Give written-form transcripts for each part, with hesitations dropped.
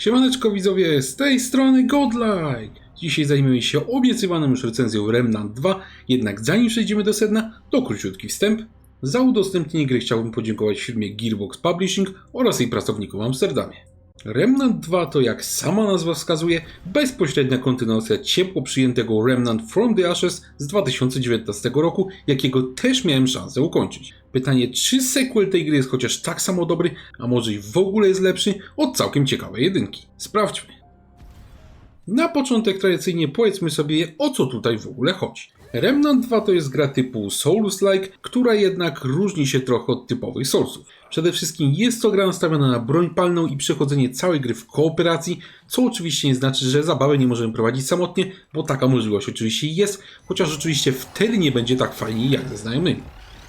Siemaneczko widzowie, z tej strony Godlike! Dzisiaj zajmiemy się obiecywaną już recenzją Remnant 2, jednak zanim przejdziemy do sedna, to króciutki wstęp. Za udostępnienie gry chciałbym podziękować firmie Gearbox Publishing oraz jej pracownikom w Amsterdamie. Remnant 2 to, jak sama nazwa wskazuje, bezpośrednia kontynuacja ciepło przyjętego Remnant from the Ashes z 2019 roku, jakiego też miałem szansę ukończyć. Pytanie, czy sequel tej gry jest chociaż tak samo dobry, a może i w ogóle jest lepszy od całkiem ciekawej jedynki. Sprawdźmy. Na początek tradycyjnie powiedzmy sobie, o co tutaj w ogóle chodzi. Remnant 2 to jest gra typu Souls-like, która jednak różni się trochę od typowych Soulsów. Przede wszystkim jest to gra nastawiona na broń palną i przechodzenie całej gry w kooperacji, co oczywiście nie znaczy, że zabawę nie możemy prowadzić samotnie, bo taka możliwość oczywiście jest, chociaż oczywiście wtedy nie będzie tak fajnie jak ze znajomymi.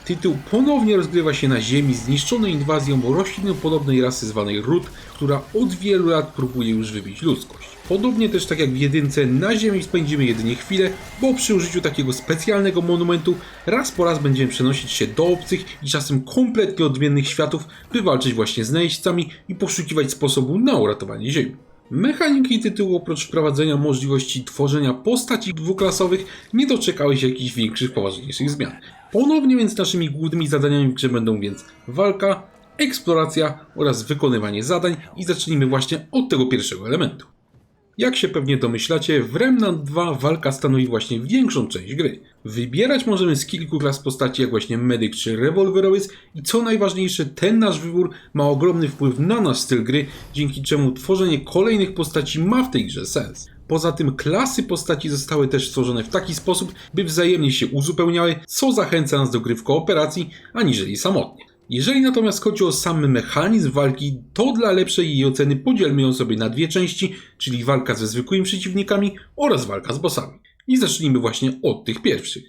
Tytuł ponownie rozgrywa się na ziemi zniszczonej inwazją roślinopodobnej rasy zwanej Root, która od wielu lat próbuje już wybić ludzkość. Podobnie też tak jak w jedynce, na ziemi spędzimy jedynie chwilę, bo przy użyciu takiego specjalnego monumentu raz po raz będziemy przenosić się do obcych i czasem kompletnie odmiennych światów, by walczyć właśnie z najeźdźcami i poszukiwać sposobu na uratowanie ziemi. Mechaniki tytułu oprócz wprowadzenia możliwości tworzenia postaci dwuklasowych nie doczekały się jakichś większych, poważniejszych zmian. Ponownie więc naszymi głównymi zadaniami w grze będą więc walka, eksploracja oraz wykonywanie zadań i zacznijmy właśnie od tego pierwszego elementu. Jak się pewnie domyślacie, w Remnant 2 walka stanowi właśnie większą część gry. Wybierać możemy z kilku klas postaci jak właśnie medyk czy rewolwerowiec i co najważniejsze, ten nasz wybór ma ogromny wpływ na nasz styl gry, dzięki czemu tworzenie kolejnych postaci ma w tej grze sens. Poza tym klasy postaci zostały też stworzone w taki sposób, by wzajemnie się uzupełniały, co zachęca nas do gry w kooperacji, aniżeli samotnie. Jeżeli natomiast chodzi o sam mechanizm walki, to dla lepszej jej oceny podzielmy ją sobie na dwie części, czyli walka ze zwykłymi przeciwnikami oraz walka z bossami. I zacznijmy właśnie od tych pierwszych.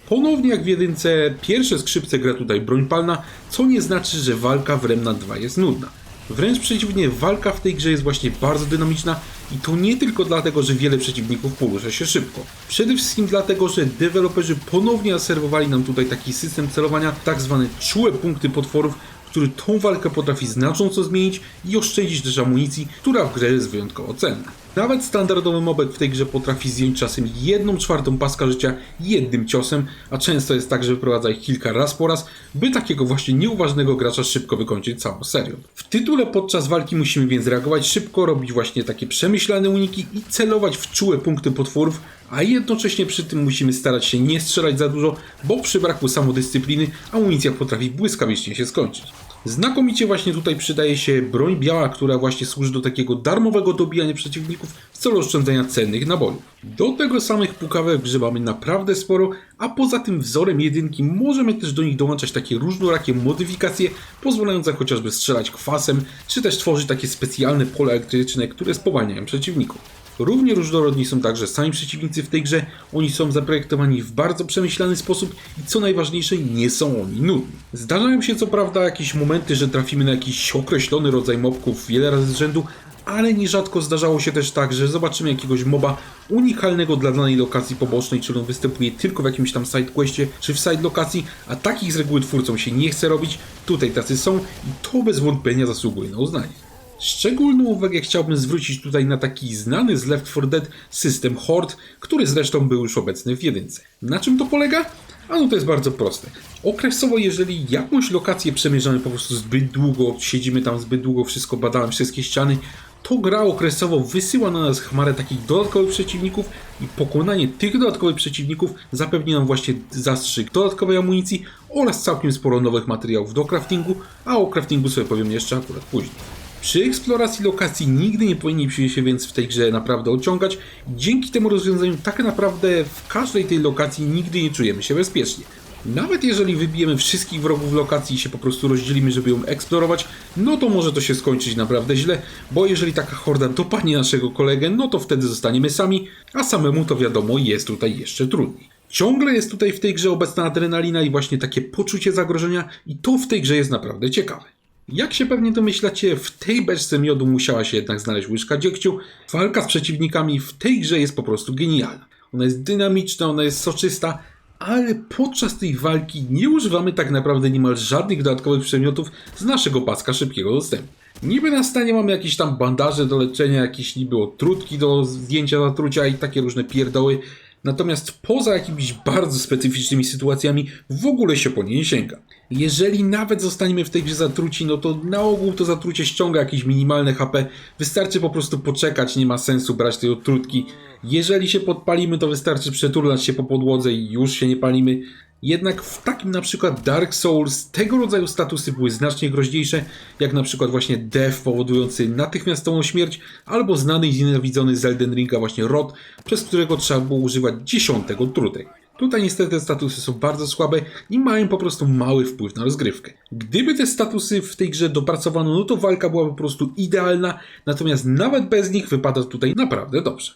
Ponownie jak w jedynce, pierwsze skrzypce gra tutaj broń palna, co nie znaczy, że walka w Remnant 2 jest nudna. Wręcz przeciwnie, walka w tej grze jest właśnie bardzo dynamiczna i to nie tylko dlatego, że wiele przeciwników porusza się szybko. Przede wszystkim dlatego, że deweloperzy ponownie zaserwowali nam tutaj taki system celowania, tak zwane czułe punkty potworów, który tą walkę potrafi znacząco zmienić i oszczędzić też amunicji, która w grze jest wyjątkowo cenna. Nawet standardowy mobek w tej grze potrafi zdjąć czasem 1/4 paska życia jednym ciosem, a często jest tak, że wyprowadza ich kilka raz po raz, by takiego właśnie nieuważnego gracza szybko wykończyć całą serią. W tytule podczas walki musimy więc reagować szybko, robić właśnie takie przemyślane uniki i celować w czułe punkty potworów, a jednocześnie przy tym musimy starać się nie strzelać za dużo, bo przy braku samodyscypliny amunicja potrafi błyskawicznie się skończyć. Znakomicie właśnie tutaj przydaje się broń biała, która właśnie służy do takiego darmowego dobijania przeciwników w celu oszczędzania cennych nabojów. Do tego samych pukawek w grze mamy naprawdę sporo, a poza tym wzorem jedynki możemy też do nich dołączać takie różnorakie modyfikacje, pozwalające chociażby strzelać kwasem, czy też tworzyć takie specjalne pola elektryczne, które spowalniają przeciwników. Równie różnorodni są także sami przeciwnicy w tej grze, oni są zaprojektowani w bardzo przemyślany sposób i co najważniejsze, nie są oni nudni. Zdarzają się co prawda jakieś momenty, że trafimy na jakiś określony rodzaj mobków wiele razy z rzędu, ale nierzadko zdarzało się też tak, że zobaczymy jakiegoś moba unikalnego dla danej lokacji pobocznej, czyli on występuje tylko w jakimś tam sidequestie czy w side lokacji, a takich z reguły twórcom się nie chce robić, tutaj tacy są i to bez wątpienia zasługuje na uznanie. Szczególną uwagę chciałbym zwrócić tutaj na taki znany z Left 4 Dead system Horde, który zresztą był już obecny w jedynce. Na czym to polega? Ano to jest bardzo proste. Okresowo, jeżeli jakąś lokację przemierzamy po prostu zbyt długo, siedzimy tam zbyt długo, wszystko badamy, wszystkie ściany, to gra okresowo wysyła na nas chmarę takich dodatkowych przeciwników i pokonanie tych dodatkowych przeciwników zapewni nam właśnie zastrzyk dodatkowej amunicji oraz całkiem sporo nowych materiałów do craftingu, a o craftingu sobie powiem jeszcze akurat później. Przy eksploracji lokacji nigdy nie powinniśmy się więc w tej grze naprawdę ociągać i dzięki temu rozwiązaniu tak naprawdę w każdej tej lokacji nigdy nie czujemy się bezpiecznie. Nawet jeżeli wybijemy wszystkich wrogów lokacji i się po prostu rozdzielimy, żeby ją eksplorować, no to może to się skończyć naprawdę źle, bo jeżeli taka horda dopadnie naszego kolegę, no to wtedy zostaniemy sami, a samemu to wiadomo jest tutaj jeszcze trudniej. Ciągle jest tutaj w tej grze obecna adrenalina i właśnie takie poczucie zagrożenia i to w tej grze jest naprawdę ciekawe. Jak się pewnie domyślacie, w tej beczce miodu musiała się jednak znaleźć łyżka dziegciu. Walka z przeciwnikami w tej grze jest po prostu genialna. Ona jest dynamiczna, ona jest soczysta, ale podczas tej walki nie używamy tak naprawdę niemal żadnych dodatkowych przedmiotów z naszego paska szybkiego dostępu. Niby na stanie mamy jakieś tam bandaże do leczenia, jakieś niby otrutki do zdjęcia zatrucia i takie różne pierdoły. Natomiast poza jakimiś bardzo specyficznymi sytuacjami w ogóle się po nie nie sięga. Jeżeli nawet zostaniemy w tej grze zatruci, no to na ogół to zatrucie ściąga jakieś minimalne HP. Wystarczy po prostu poczekać, nie ma sensu brać tej otrutki. Jeżeli się podpalimy, to wystarczy przeturlać się po podłodze i już się nie palimy. Jednak w takim na przykład Dark Souls tego rodzaju statusy były znacznie groźniejsze, jak na przykład właśnie Death powodujący natychmiastową śmierć, albo znany i znienawidzony z Elden Ringa właśnie Rot, przez którego trzeba było używać 10 odtrutek. Tutaj niestety te statusy są bardzo słabe i mają po prostu mały wpływ na rozgrywkę. Gdyby te statusy w tej grze dopracowano, no to walka była po prostu idealna, natomiast nawet bez nich wypada tutaj naprawdę dobrze.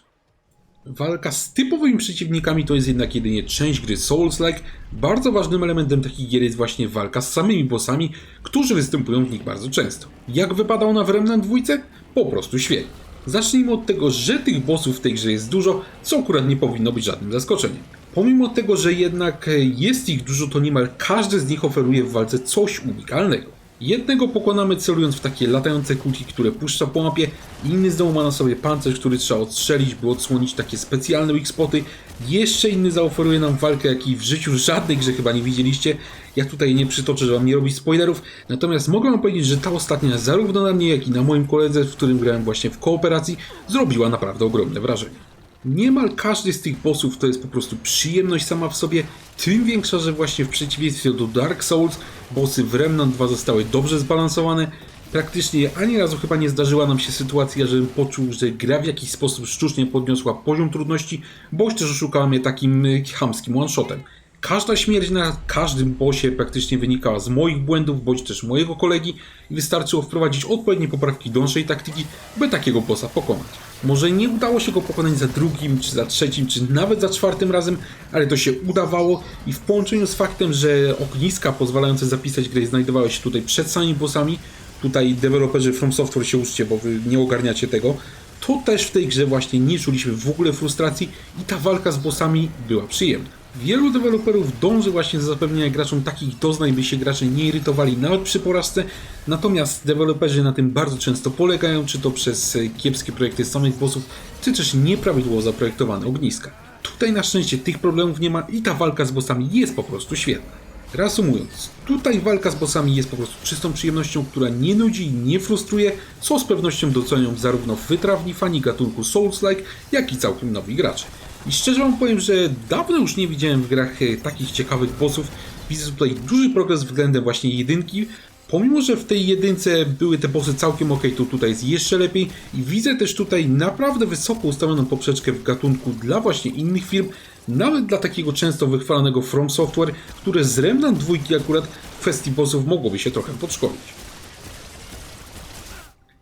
Walka z typowymi przeciwnikami to jest jednak jedynie część gry Souls-like. Bardzo ważnym elementem takich gier jest właśnie walka z samymi bossami, którzy występują w nich bardzo często. Jak wypada ona w Remnant 2? Po prostu świetnie. Zacznijmy od tego, że tych bossów w tej grze jest dużo, co akurat nie powinno być żadnym zaskoczeniem. Pomimo tego, że jednak jest ich dużo, to niemal każdy z nich oferuje w walce coś unikalnego. Jednego pokonamy celując w takie latające kulki, które puszcza po mapie, inny znowu ma na sobie pancerz, który trzeba odstrzelić, by odsłonić takie specjalne weak spoty. Jeszcze inny zaoferuje nam walkę, jakiej w życiu żadnej grze chyba nie widzieliście. Ja tutaj nie przytoczę, że wam nie robić spoilerów, natomiast mogę wam powiedzieć, że ta ostatnia zarówno na mnie, jak i na moim koledze, w którym grałem właśnie w kooperacji, zrobiła naprawdę ogromne wrażenie. Niemal każdy z tych bossów to jest po prostu przyjemność sama w sobie, tym większa, że właśnie w przeciwieństwie do Dark Souls, bossy w Remnant 2 zostały dobrze zbalansowane. Praktycznie ani razu chyba nie zdarzyła nam się sytuacja, żebym poczuł, że gra w jakiś sposób sztucznie podniosła poziom trudności, bądź też oszukała mnie takim chamskim one-shotem. Każda śmierć na każdym bossie praktycznie wynikała z moich błędów, bądź też mojego kolegi i wystarczyło wprowadzić odpowiednie poprawki do naszej taktyki, by takiego bossa pokonać. Może nie udało się go pokonać za drugim, czy za trzecim, czy nawet za czwartym razem, ale to się udawało i w połączeniu z faktem, że ogniska pozwalające zapisać grę znajdowały się tutaj przed samymi bossami, tutaj deweloperzy From Software się uczcie, bo wy nie ogarniacie tego, to też w tej grze właśnie nie czuliśmy w ogóle frustracji i ta walka z bossami była przyjemna. Wielu deweloperów dąży właśnie do zapewnienia graczom takich doznań, by się gracze nie irytowali nawet przy porażce, natomiast deweloperzy na tym bardzo często polegają, czy to przez kiepskie projekty samych bossów, czy też nieprawidłowo zaprojektowane ogniska. Tutaj na szczęście tych problemów nie ma i ta walka z bossami jest po prostu świetna. Reasumując, tutaj walka z bossami jest po prostu czystą przyjemnością, która nie nudzi i nie frustruje, co z pewnością docenią zarówno wytrawni fani gatunku Souls-like, jak i całkiem nowi gracze. I szczerze wam powiem, że dawno już nie widziałem w grach takich ciekawych bossów. Widzę tutaj duży progres względem właśnie jedynki. Pomimo, że w tej jedynce były te bossy całkiem ok, to tutaj jest jeszcze lepiej. I widzę też tutaj naprawdę wysoko ustawioną poprzeczkę w gatunku dla właśnie innych firm. Nawet dla takiego często wychwalanego From Software, które z Remnant 2 akurat w kwestii bossów mogłoby się trochę podszkolić.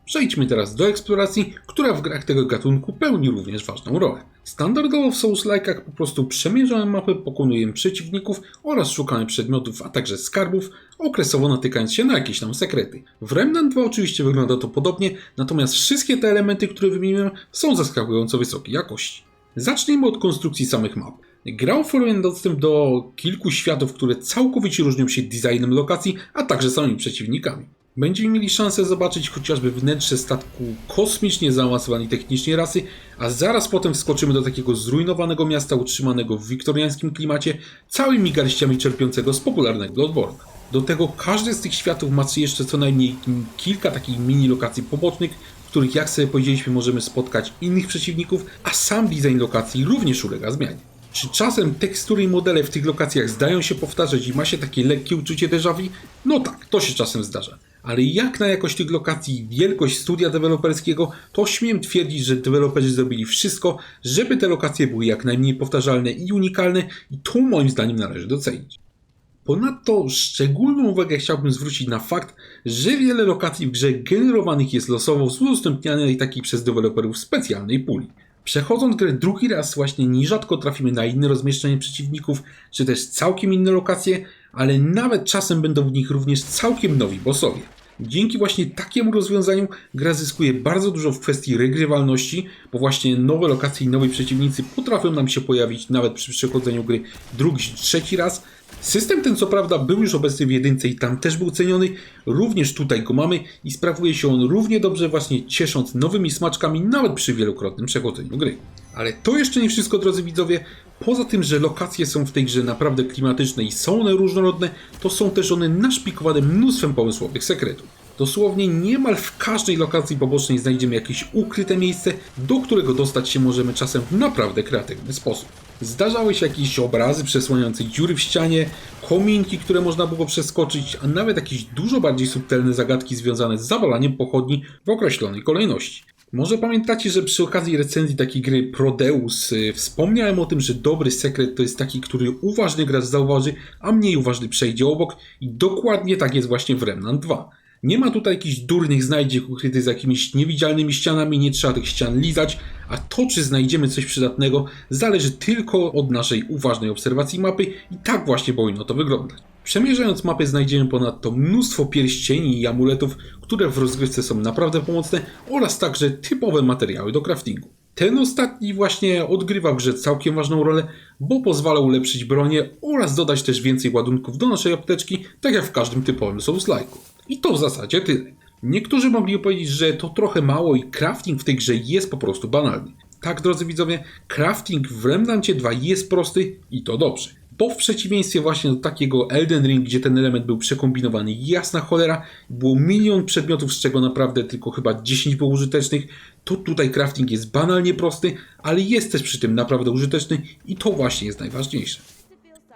Przejdźmy teraz do eksploracji, która w grach tego gatunku pełni również ważną rolę. Standardowo w Souls-like'ach po prostu przemierzamy mapę, pokonujemy przeciwników oraz szukamy przedmiotów, a także skarbów, okresowo natykając się na jakieś tam sekrety. W Remnant 2 oczywiście wygląda to podobnie, natomiast wszystkie te elementy, które wymieniłem, są zaskakująco wysokiej jakości. Zacznijmy od konstrukcji samych map. Gra oferuje dostęp do kilku światów, które całkowicie różnią się designem lokacji, a także samymi przeciwnikami. Będziemy mieli szansę zobaczyć chociażby wnętrze statku kosmicznie zaawansowanej technicznie rasy, a zaraz potem wskoczymy do takiego zrujnowanego miasta utrzymanego w wiktoriańskim klimacie, całymi garściami czerpiącego z popularnego Bloodborne. Do tego każdy z tych światów ma jeszcze co najmniej kilka takich mini lokacji pobocznych, w których jak sobie powiedzieliśmy możemy spotkać innych przeciwników, a sam design lokacji również ulega zmianie. Czy czasem tekstury i modele w tych lokacjach zdają się powtarzać i ma się takie lekkie uczucie déjà vu? No tak, to się czasem zdarza. Ale jak na jakość tych lokacji i wielkość studia deweloperskiego, to śmiem twierdzić, że deweloperzy zrobili wszystko, żeby te lokacje były jak najmniej powtarzalne i unikalne i to moim zdaniem należy docenić. Ponadto szczególną uwagę chciałbym zwrócić na fakt, że wiele lokacji w grze generowanych jest losowo z udostępnianej takiej przez deweloperów specjalnej puli. Przechodząc grę drugi raz właśnie nierzadko trafimy na inne rozmieszczenie przeciwników, czy też całkiem inne lokacje, ale nawet czasem będą w nich również całkiem nowi bossowie. Dzięki właśnie takiemu rozwiązaniu gra zyskuje bardzo dużo w kwestii regrywalności, bo właśnie nowe lokacje i nowi przeciwnicy potrafią nam się pojawić nawet przy przechodzeniu gry drugi, trzeci raz, System ten co prawda był już obecny w jedynce i tam też był ceniony, również tutaj go mamy i sprawuje się on równie dobrze, właśnie ciesząc nowymi smaczkami nawet przy wielokrotnym przechodzeniu gry. Ale to jeszcze nie wszystko, drodzy widzowie. Poza tym, że lokacje są w tej grze naprawdę klimatyczne i są one różnorodne, to są też one naszpikowane mnóstwem pomysłowych sekretów. Dosłownie niemal w każdej lokacji pobocznej znajdziemy jakieś ukryte miejsce, do którego dostać się możemy czasem w naprawdę kreatywny sposób. Zdarzały się jakieś obrazy przesłaniające dziury w ścianie, kominki, które można było przeskoczyć, a nawet jakieś dużo bardziej subtelne zagadki związane z zawalaniem pochodni w określonej kolejności. Może pamiętacie, że przy okazji recenzji takiej gry Prodeus wspomniałem o tym, że dobry sekret to jest taki, który uważny gracz zauważy, a mniej uważny przejdzie obok i dokładnie tak jest właśnie w Remnant 2. Nie ma tutaj jakichś durnych znajdziek ukrytych za jakimiś niewidzialnymi ścianami, nie trzeba tych ścian lizać, a to czy znajdziemy coś przydatnego zależy tylko od naszej uważnej obserwacji mapy i tak właśnie powinno to wyglądać. Przemierzając mapę znajdziemy ponadto mnóstwo pierścieni i amuletów, które w rozgrywce są naprawdę pomocne oraz także typowe materiały do craftingu. Ten ostatni właśnie odgrywa w grze całkiem ważną rolę, bo pozwala ulepszyć bronię oraz dodać też więcej ładunków do naszej apteczki, tak jak w każdym typowym Souls-like'u. I to w zasadzie tyle. Niektórzy mogli powiedzieć, że to trochę mało i crafting w tej grze jest po prostu banalny. Tak, drodzy widzowie, crafting w Remnancie 2 jest prosty i to dobrze. Bo w przeciwieństwie właśnie do takiego Elden Ring, gdzie ten element był przekombinowany jasna cholera, było milion przedmiotów, z czego naprawdę tylko chyba 10 było użytecznych, to tutaj crafting jest banalnie prosty, ale jest też przy tym naprawdę użyteczny i to właśnie jest najważniejsze.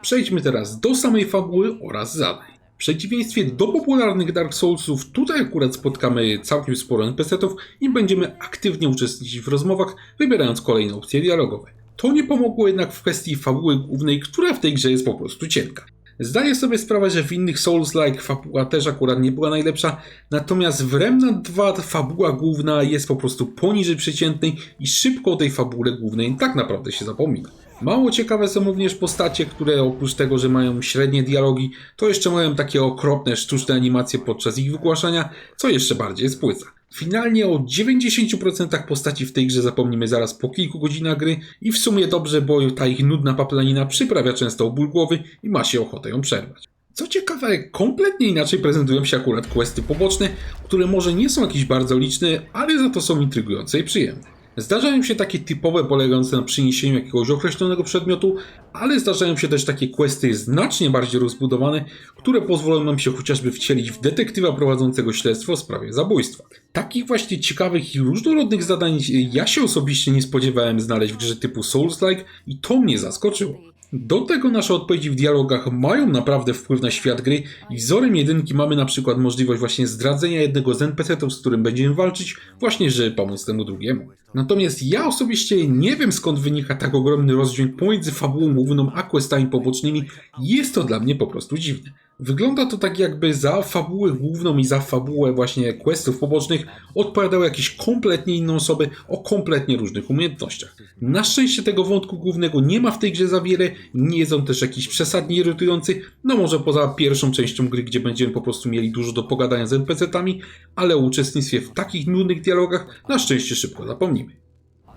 Przejdźmy teraz do samej fabuły oraz zadań. W przeciwieństwie do popularnych Dark Soulsów, tutaj akurat spotkamy całkiem sporo NPC-ów i będziemy aktywnie uczestniczyć w rozmowach, wybierając kolejne opcje dialogowe. To nie pomogło jednak w kwestii fabuły głównej, która w tej grze jest po prostu cienka. Zdaję sobie sprawę, że w innych Souls-like fabuła też akurat nie była najlepsza, natomiast w Remnant 2 fabuła główna jest po prostu poniżej przeciętnej i szybko o tej fabule głównej tak naprawdę się zapomina. Mało ciekawe są również postacie, które oprócz tego, że mają średnie dialogi, to jeszcze mają takie okropne, sztuczne animacje podczas ich wygłaszania, co jeszcze bardziej spłyca. Finalnie o 90% postaci w tej grze zapomnimy zaraz po kilku godzinach gry i w sumie dobrze, bo ta ich nudna paplanina przyprawia często o ból głowy i ma się ochotę ją przerwać. Co ciekawe, kompletnie inaczej prezentują się akurat questy poboczne, które może nie są jakieś bardzo liczne, ale za to są intrygujące i przyjemne. Zdarzają się takie typowe polegające na przyniesieniu jakiegoś określonego przedmiotu, ale zdarzają się też takie questy znacznie bardziej rozbudowane, które pozwolą nam się chociażby wcielić w detektywa prowadzącego śledztwo w sprawie zabójstwa. Takich właśnie ciekawych i różnorodnych zadań ja się osobiście nie spodziewałem znaleźć w grze typu Souls-like i to mnie zaskoczyło. Do tego nasze odpowiedzi w dialogach mają naprawdę wpływ na świat gry i wzorem jedynki mamy na przykład możliwość właśnie zdradzenia jednego z NPC-ów, z którym będziemy walczyć, właśnie żeby pomóc temu drugiemu. Natomiast ja osobiście nie wiem skąd wynika tak ogromny rozdźwięk pomiędzy fabułą główną a questami pobocznymi, jest to dla mnie po prostu dziwne. Wygląda to tak jakby za fabułę główną i za fabułę właśnie questów pobocznych odpowiadały jakieś kompletnie inne osoby o kompletnie różnych umiejętnościach. Na szczęście tego wątku głównego nie ma w tej grze za wiele, nie jest on też jakiś przesadnie irytujący, no może poza pierwszą częścią gry, gdzie będziemy po prostu mieli dużo do pogadania z NPC-tami, ale o uczestnictwie w takich nudnych dialogach na szczęście szybko zapomnimy.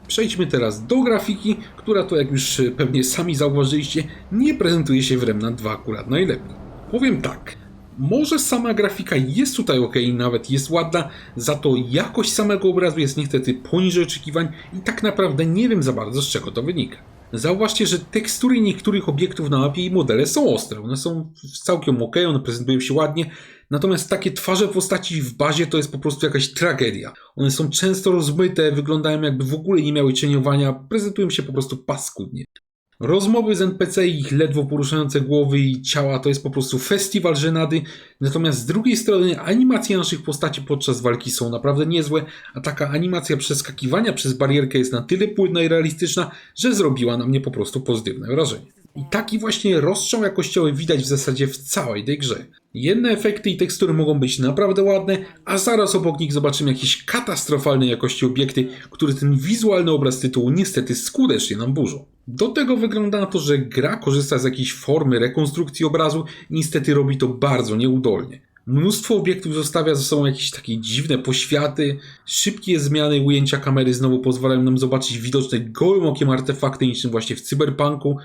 Przejdźmy teraz do grafiki, która to jak już pewnie sami zauważyliście, nie prezentuje się w Remnant 2 akurat najlepiej. Powiem tak, może sama grafika jest tutaj ok, nawet jest ładna, za to jakość samego obrazu jest niestety poniżej oczekiwań i tak naprawdę nie wiem za bardzo z czego to wynika. Zauważcie, że tekstury niektórych obiektów na mapie i modele są ostre, one są całkiem ok, one prezentują się ładnie, natomiast takie twarze postaci w bazie to jest po prostu jakaś tragedia. One są często rozmyte, wyglądają jakby w ogóle nie miały cieniowania, prezentują się po prostu paskudnie. Rozmowy z NPC i ich ledwo poruszające głowy i ciała to jest po prostu festiwal żenady, natomiast z drugiej strony animacje naszych postaci podczas walki są naprawdę niezłe, a taka animacja przeskakiwania przez barierkę jest na tyle płynna i realistyczna, że zrobiła na mnie po prostu pozytywne wrażenie. I taki właśnie rozstrzał jakościowy widać w zasadzie w całej tej grze. Jedne efekty i tekstury mogą być naprawdę ładne, a zaraz obok nich zobaczymy jakieś katastrofalnej jakości obiekty, które ten wizualny obraz tytułu niestety skutecznie nam burzą. Do tego wygląda na to, że gra korzysta z jakiejś formy rekonstrukcji obrazu i niestety robi to bardzo nieudolnie. Mnóstwo obiektów zostawia ze sobą jakieś takie dziwne poświaty, szybkie zmiany ujęcia kamery znowu pozwalają nam zobaczyć widoczne gołym okiem artefakty niczym właśnie w cyberpunku.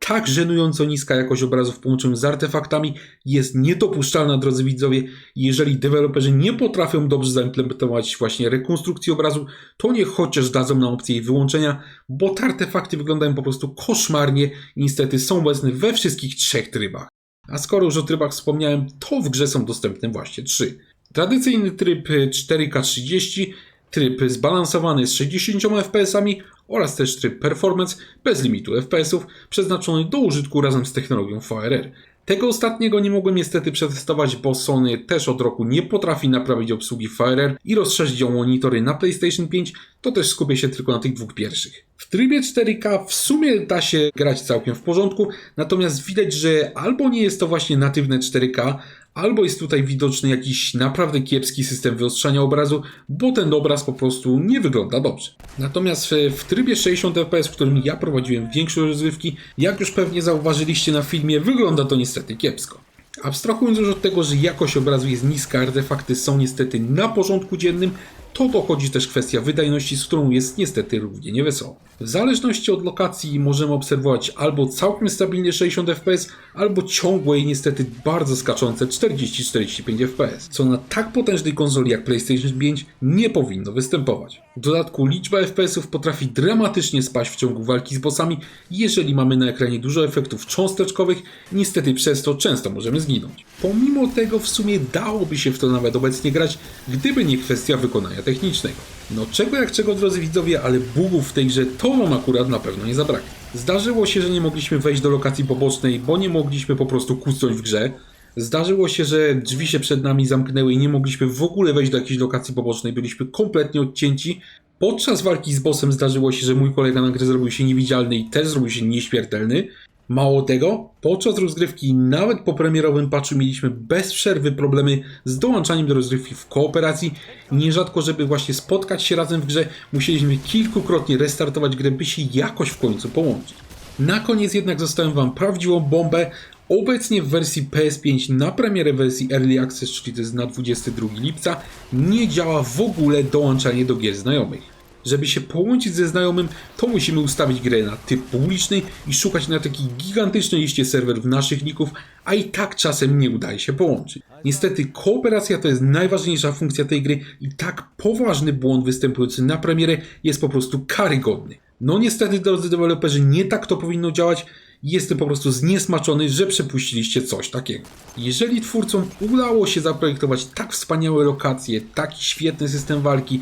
tak żenująco niska jakość obrazów w połączeniu z artefaktami jest niedopuszczalna, drodzy widzowie. Jeżeli deweloperzy nie potrafią dobrze zaimplementować właśnie rekonstrukcji obrazu, to niech chociaż dadzą nam opcję jej wyłączenia, bo te artefakty wyglądają po prostu koszmarnie i niestety są obecne we wszystkich 3 trybach. A skoro już o trybach wspomniałem, to w grze są dostępne właśnie 3. Tradycyjny tryb 4K30, tryb zbalansowany z 60 FPS-ami oraz też tryb Performance bez limitu FPS-ów przeznaczony do użytku razem z technologią VRR. Tego ostatniego nie mogłem niestety przetestować, bo Sony też od roku nie potrafi naprawić obsługi VRR i rozszerzyć o monitory na PlayStation 5, to też skupię się tylko na tych 2 pierwszych. W trybie 4K w sumie da się grać całkiem w porządku, natomiast widać, że albo nie jest to właśnie natywne 4K, albo jest tutaj widoczny jakiś naprawdę kiepski system wyostrzania obrazu, bo ten obraz po prostu nie wygląda dobrze. Natomiast w trybie 60 fps, w którym ja prowadziłem większość rozgrywki, jak już pewnie zauważyliście na filmie, wygląda to niestety kiepsko. Abstrahując już od tego, że jakość obrazu jest niska, artefakty są niestety na porządku dziennym, to dochodzi też kwestia wydajności, z którą jest niestety równie niewesoło. W zależności od lokacji możemy obserwować albo całkiem stabilnie 60 fps, albo ciągłe i niestety bardzo skaczące 40-45 fps, co na tak potężnej konsoli jak PlayStation 5 nie powinno występować. W dodatku liczba FPS-ów potrafi dramatycznie spaść w ciągu walki z bossami, jeżeli mamy na ekranie dużo efektów cząsteczkowych, niestety przez to często możemy zginąć. Pomimo tego w sumie dałoby się w to nawet obecnie grać, gdyby nie kwestia wykonania technicznego. No czego jak czego, drodzy widzowie, ale bugów w tej grze to wam akurat na pewno nie zabraknie. Zdarzyło się, że nie mogliśmy wejść do lokacji pobocznej, bo nie mogliśmy po prostu kucnąć w grze. Zdarzyło się, że drzwi się przed nami zamknęły i nie mogliśmy w ogóle wejść do jakiejś lokacji pobocznej, byliśmy kompletnie odcięci. Podczas walki z bossem zdarzyło się, że mój kolega na grę zrobił się niewidzialny i też zrobił się nieśmiertelny. Mało tego, podczas rozgrywki nawet po premierowym patchu mieliśmy bez przerwy problemy z dołączaniem do rozgrywki w kooperacji. Nierzadko, żeby właśnie spotkać się razem w grze, musieliśmy kilkukrotnie restartować grę, by się jakoś w końcu połączyć. Na koniec jednak zostawiam wam prawdziwą bombę. Obecnie w wersji PS5 na premierę wersji Early Access, czyli to jest na 22 lipca, nie działa w ogóle dołączanie do gier znajomych. Żeby się połączyć ze znajomym, to musimy ustawić grę na typ publiczny i szukać na takiej gigantycznej liście serwerów naszych ników, a i tak czasem nie udaje się połączyć. Niestety kooperacja to jest najważniejsza funkcja tej gry i tak poważny błąd występujący na premierę jest po prostu karygodny. No niestety, drodzy deweloperzy, nie tak to powinno działać. Jestem po prostu zniesmaczony, że przepuściliście coś takiego. Jeżeli twórcom udało się zaprojektować tak wspaniałe lokacje, taki świetny system walki,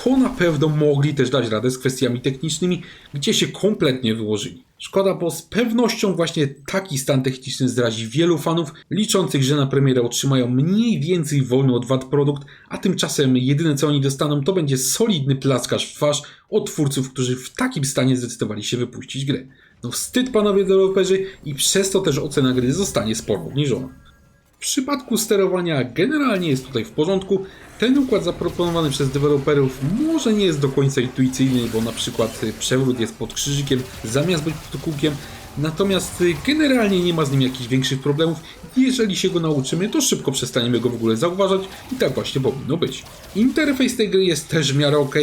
to na pewno mogli też dać radę z kwestiami technicznymi, gdzie się kompletnie wyłożyli. Szkoda, bo z pewnością właśnie taki stan techniczny zrazi wielu fanów, liczących, że na premierę otrzymają mniej więcej wolny od wad produkt, a tymczasem jedyne co oni dostaną to będzie solidny plackarz w twarz od twórców, którzy w takim stanie zdecydowali się wypuścić grę. No wstyd, panowie deweloperzy, i przez to też ocena gry zostanie sporo obniżona. W przypadku sterowania generalnie jest tutaj w porządku. Ten układ zaproponowany przez deweloperów może nie jest do końca intuicyjny, bo na przykład przewrót jest pod krzyżykiem zamiast być pod kółkiem. Natomiast generalnie nie ma z nim jakichś większych problemów. Jeżeli się go nauczymy, to szybko przestaniemy go w ogóle zauważać i tak właśnie powinno być. Interfejs tej gry jest też w miarę ok.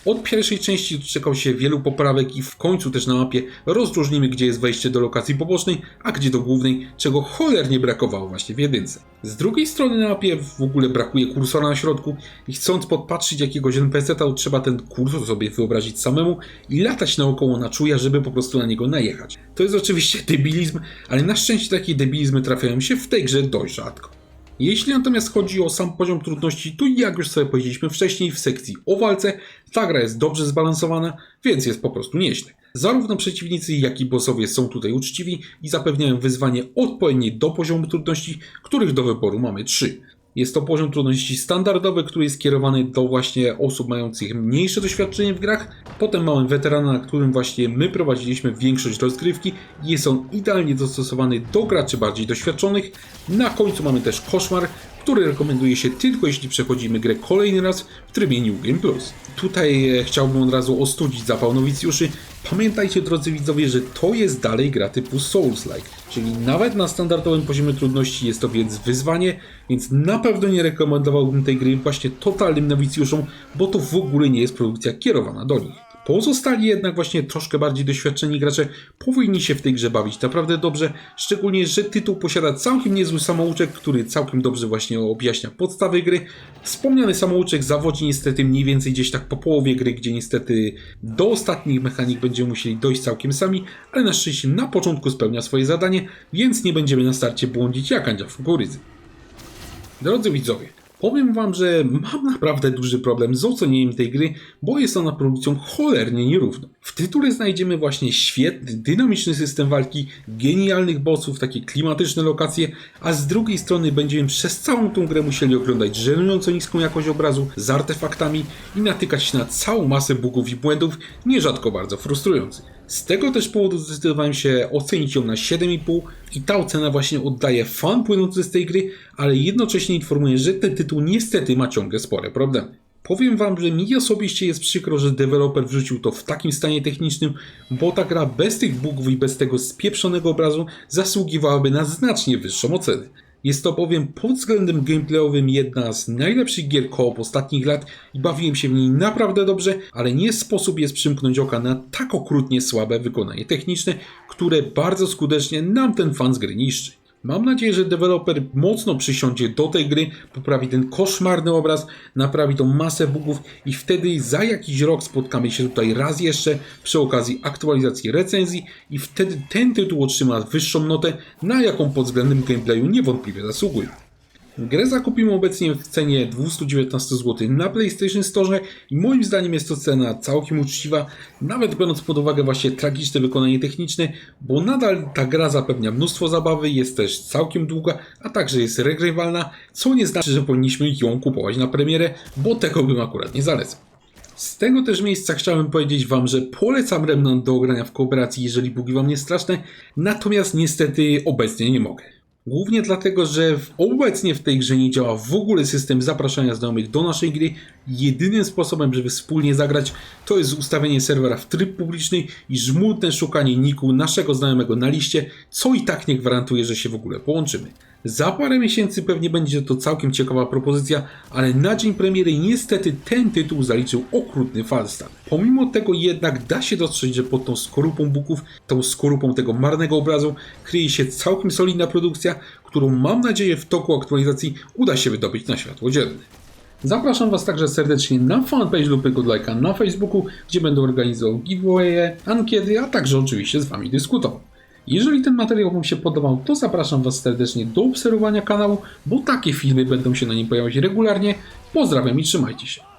Od pierwszej części doczekał się wielu poprawek i w końcu też na mapie rozróżnimy, gdzie jest wejście do lokacji pobocznej, a gdzie do głównej, czego cholernie brakowało właśnie w jedynce. Z drugiej strony na mapie w ogóle brakuje kursora na środku i chcąc podpatrzyć jakiegoś NPC-a, to trzeba ten kursor sobie wyobrazić samemu i latać naokoło na czuja, żeby po prostu na niego najechać. To jest oczywiście debilizm, ale na szczęście takie debilizmy trafiają się w tej grze dość rzadko. Jeśli natomiast chodzi o sam poziom trudności, to jak już sobie powiedzieliśmy wcześniej w sekcji o walce, ta gra jest dobrze zbalansowana, więc jest po prostu nieźle. Zarówno przeciwnicy, jak i bossowie są tutaj uczciwi i zapewniają wyzwanie odpowiednie do poziomu trudności, których do wyboru mamy 3. Jest to poziom trudności standardowy, który jest skierowany do właśnie osób mających mniejsze doświadczenie w grach. Potem mamy weterana, na którym właśnie my prowadziliśmy większość rozgrywki i jest on idealnie dostosowany do graczy bardziej doświadczonych. Na końcu mamy też koszmar, który rekomenduje się tylko jeśli przechodzimy grę kolejny raz w trybie New Game Plus. Tutaj chciałbym od razu ostudzić zapał nowicjuszy. Pamiętajcie, drodzy widzowie, że to jest dalej gra typu Souls-like, czyli nawet na standardowym poziomie trudności jest to więc wyzwanie, więc na pewno nie rekomendowałbym tej gry właśnie totalnym nowicjuszom, bo to w ogóle nie jest produkcja kierowana do nich. Pozostali jednak właśnie troszkę bardziej doświadczeni gracze powinni się w tej grze bawić naprawdę dobrze, szczególnie, że tytuł posiada całkiem niezły samouczek, który całkiem dobrze właśnie objaśnia podstawy gry. Wspomniany samouczek zawodzi niestety mniej więcej gdzieś tak po połowie gry, gdzie niestety do ostatnich mechanik będziemy musieli dojść całkiem sami, ale na szczęście na początku spełnia swoje zadanie, więc nie będziemy na starcie błądzić jak Andzia w kukurydzy. Drodzy widzowie, powiem wam, że mam naprawdę duży problem z ocenieniem tej gry, bo jest ona produkcją cholernie nierówną. W tytule znajdziemy właśnie świetny, dynamiczny system walki, genialnych bossów, takie klimatyczne lokacje, a z drugiej strony będziemy przez całą tą grę musieli oglądać żenująco niską jakość obrazu z artefaktami i natykać się na całą masę bugów i błędów, nierzadko bardzo frustrujących. Z tego też powodu zdecydowałem się ocenić ją na 7,5 i ta ocena właśnie oddaje fan płynący z tej gry, ale jednocześnie informuję, że ten tytuł niestety ma ciągle spore problemy. Powiem wam, że mi osobiście jest przykro, że deweloper wrzucił to w takim stanie technicznym, bo ta gra bez tych bugów i bez tego spieprzonego obrazu zasługiwałaby na znacznie wyższą ocenę. Jest to bowiem pod względem gameplayowym jedna z najlepszych gier co-op ostatnich lat i bawiłem się w niej naprawdę dobrze, ale nie sposób jest przymknąć oka na tak okrutnie słabe wykonanie techniczne, które bardzo skutecznie nam ten fan z gry niszczy. Mam nadzieję, że deweloper mocno przysiądzie do tej gry, poprawi ten koszmarny obraz, naprawi tą masę bugów i wtedy za jakiś rok spotkamy się tutaj raz jeszcze przy okazji aktualizacji recenzji i wtedy ten tytuł otrzyma wyższą notę, na jaką pod względem gameplayu niewątpliwie zasługuje. Grę zakupimy obecnie w cenie 219 zł na PlayStation Store i moim zdaniem jest to cena całkiem uczciwa, nawet biorąc pod uwagę właśnie tragiczne wykonanie techniczne, bo nadal ta gra zapewnia mnóstwo zabawy, jest też całkiem długa, a także jest regrywalna, co nie znaczy, że powinniśmy ją kupować na premierę, bo tego bym akurat nie zalecał. Z tego też miejsca chciałbym powiedzieć wam, że polecam Remnant do ogrania w kooperacji, jeżeli bugi wam nie straszne, natomiast niestety obecnie nie mogę. Głównie dlatego, że obecnie w tej grze nie działa w ogóle system zapraszania znajomych do naszej gry. Jedynym sposobem, żeby wspólnie zagrać, to jest ustawienie serwera w tryb publiczny i żmudne szukanie niku naszego znajomego na liście, co i tak nie gwarantuje, że się w ogóle połączymy. Za parę miesięcy pewnie będzie to całkiem ciekawa propozycja, ale na dzień premiery niestety ten tytuł zaliczył okrutny falstart. Pomimo tego jednak da się dostrzec, że pod tą skorupą bugów, tą skorupą tego marnego obrazu kryje się całkiem solidna produkcja, którą mam nadzieję w toku aktualizacji uda się wydobyć na światło dzienne. Zapraszam was także serdecznie na fanpage Lupy Godlike'a na Facebooku, gdzie będę organizował giveawaye, ankiety, a także oczywiście z wami dyskutował. Jeżeli ten materiał wam się podobał, to zapraszam was serdecznie do obserwowania kanału, bo takie filmy będą się na nim pojawiać regularnie. Pozdrawiam i trzymajcie się.